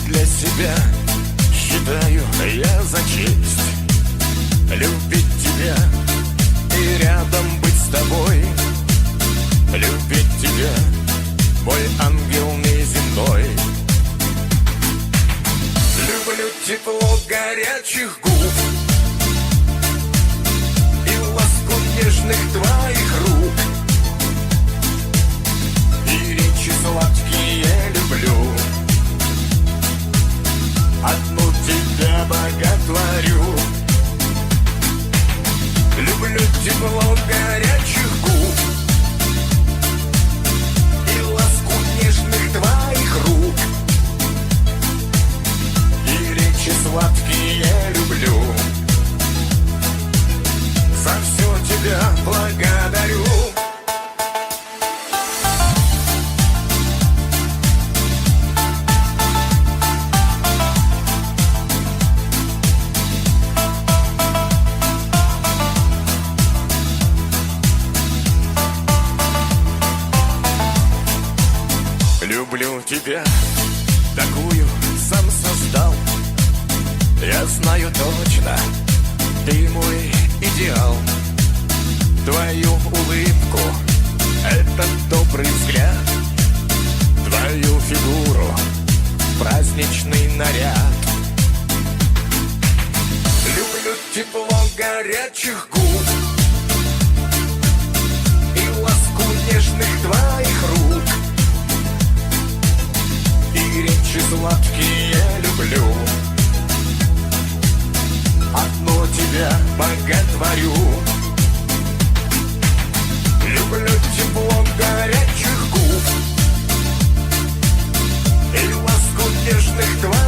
для себя считаю я за честь любить тебя и рядом быть с тобой. Любить тебя, мой ангел неземной. Люблю тепло горячих губ и ласку нежных твоих рук, и речи сладкие люблю. Одну тебя боготворю. Люблю тепло горячих губ и ласку нежных твоих рук, и речи сладкие люблю. За все тебя благодарю. Люблю тебя, такую сам создал. Я знаю точно, ты мой идеал. Твою улыбку, этот добрый взгляд, твою фигуру, праздничный наряд. Люблю тепло горячих губ и ласку нежных твоих рук, и речи сладкие люблю. Одно тебя боготворю. Люблю тепло горячих губ и ласку нежных твоих